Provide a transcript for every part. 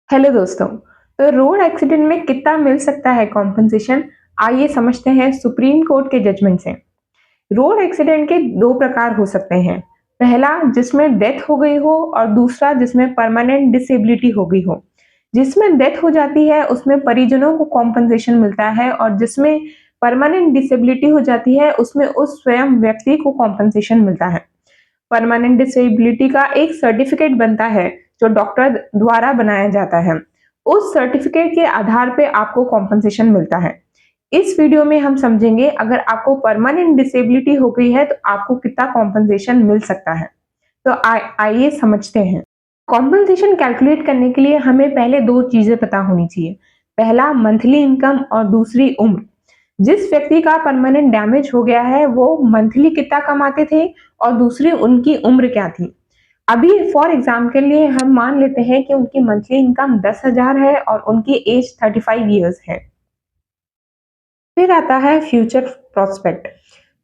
Hello दोस्तों। तो road accident में कितना मिल सकता है कॉम्पनसेशन? आइए समझते हैं सुप्रीम कोर्ट के जजमेंट से। रोड एक्सीडेंट के दो प्रकार हो सकते हैं। पहला जिसमें डेथ हो गई हो और दूसरा जिसमें परमानेंट डिसेबिलिटी हो गई हो। जिसमें डेथ हो जाती है उसमें परिजनों को कॉम्पनसेशन मिलता है और जिसमें परमानेंट डिसेबिलिटी हो जाती है उसमें उस स्वयं व्यक्ति को कॉम्पनसेशन मिलता है। परमानेंट डिसेबिलिटी का एक सर्टिफिकेट बनता है जो डॉक्टर द्वारा बनाया जाता है। उस सर्टिफिकेट के आधार पे आपको कॉम्पनसेशन मिलता है। इस वीडियो में हम समझेंगे अगर आपको परमानेंट डिसेबिलिटी हो गई है तो आपको कितना कॉम्पनसेशन मिल सकता है। तो आइए समझते हैं। कॉम्पनसेशन कैलकुलेट करने के लिए हमें पहले दो चीजें पता होनी चाहिए। पहला मंथली इनकम और दूसरी उम्र। जिस व्यक्ति का परमानेंट डैमेज हो गया है वो मंथली कितना कमाते थे और दूसरी उनकी उम्र क्या थी। अभी फॉर एग्जाम्पल के लिए हम मान लेते हैं कि उनकी मंथली इनकम 10,000 है और उनकी एज 35 ईयर्स है। फिर आता है फ्यूचर प्रोस्पेक्ट।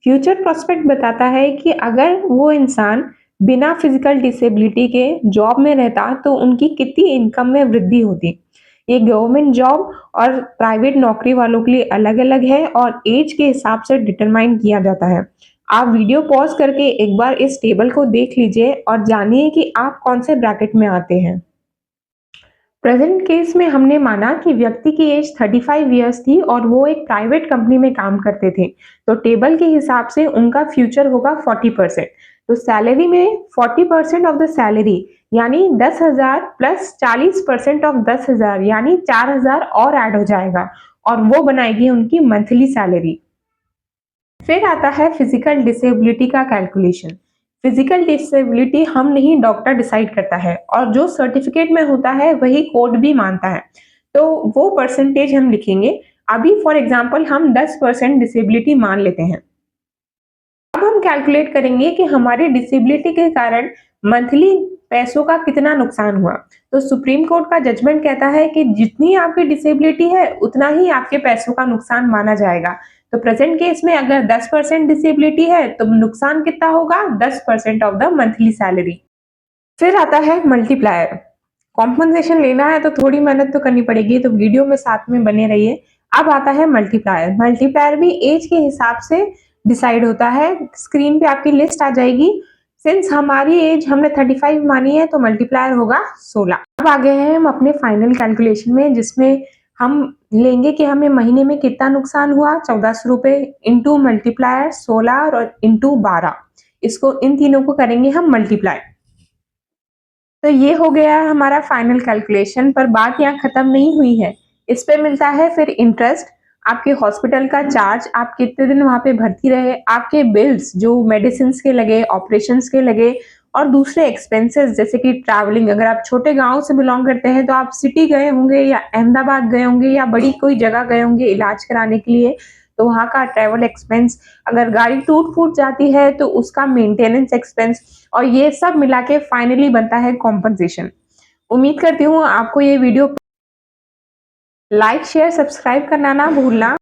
फ्यूचर प्रोस्पेक्ट बताता है कि अगर वो इंसान बिना फिजिकल डिसेबिलिटी के जॉब में रहता तो उनकी कितनी इनकम में वृद्धि होती। ये गवर्नमेंट जॉब और प्राइवेट नौकरी वालों के लिए अलग अलग है और एज के हिसाब से डिटरमाइन किया जाता है। आप वीडियो पॉज करके एक बार इस टेबल को देख लीजिए और जानिए कि आप कौन से ब्रैकेट में आते हैं। प्रेजेंट केस में हमने माना कि व्यक्ति की एज 35 इयर्स थी और वो एक प्राइवेट कंपनी में काम करते थे। तो टेबल के हिसाब से उनका फ्यूचर होगा 40%। तो सैलरी में 40% ऑफ द सैलरी यानी 10,000 प्लस 40% ऑफ 10,000 यानी 4,000 और ऐड हो जाएगा और वो बनाएगी उनकी मंथली सैलरी। फिर आता है फिजिकल डिसेबिलिटी का कैलकुलेशन। फिजिकल डिसेबिलिटी हम नहीं, डॉक्टर डिसाइड करता है और जो सर्टिफिकेट में होता है वही कोर्ट भी मानता है। तो वो परसेंटेज हम लिखेंगे। अभी फॉर एग्जांपल हम 10% डिसेबिलिटी मान लेते हैं। अब हम कैलकुलेट करेंगे कि हमारी डिसेबिलिटी के कारण मंथली पैसों का कितना नुकसान हुआ। तो सुप्रीम कोर्ट का जजमेंट कहता है कि जितनी आपकी डिसेबिलिटी है उतना ही आपके पैसों का नुकसान माना जाएगा। तो प्रेजेंट केस में अगर 10% डिसेबिलिटी है तो नुकसान कितना होगा? 10% ऑफ द मंथली सैलरी। फिर आता है मल्टीप्लायर। कॉम्पनसेशन लेना है तो थोड़ी मेहनत तो करनी पड़ेगी, तो वीडियो में साथ में बने रहिए। अब आता है मल्टीप्लायर। मल्टीप्लायर भी एज के हिसाब से डिसाइड होता है। स्क्रीन पे आपकी लिस्ट आ जाएगी। सिंस हमारी एज हमने 35 मानी है तो मल्टीप्लायर होगा 16। अब आ गए हैं हम अपने फाइनल कैलकुलेशन में जिसमें हम लेंगे कि हमें महीने में कितना नुकसान हुआ। 1400 रुपए इंटू मल्टीप्लायर 16 और इंटू 12। इसको इन तीनों को करेंगे हम मल्टीप्लाई। तो ये हो गया हमारा फाइनल कैलकुलेशन, पर बात यहाँ खत्म नहीं हुई है। इस पे मिलता है फिर इंटरेस्ट, आपके हॉस्पिटल का चार्ज, आप कितने दिन वहां पे भर्ती रहे, आपके बिल्स जो मेडिसिन के लगे, ऑपरेशन के लगे और दूसरे एक्सपेंसेस जैसे कि ट्रैवलिंग। अगर आप छोटे गांव से बिलोंग करते हैं तो आप सिटी गए होंगे या अहमदाबाद गए होंगे या बड़ी कोई जगह गए होंगे इलाज कराने के लिए, तो वहाँ का ट्रैवल एक्सपेंस। अगर गाड़ी टूट फूट जाती है तो उसका मेंटेनेंस एक्सपेंस और ये सब मिला के फाइनली बनता है कॉम्पनसेशन। उम्मीद करती हूँ आपको ये वीडियो। लाइक शेयर सब्सक्राइब करना ना भूलना।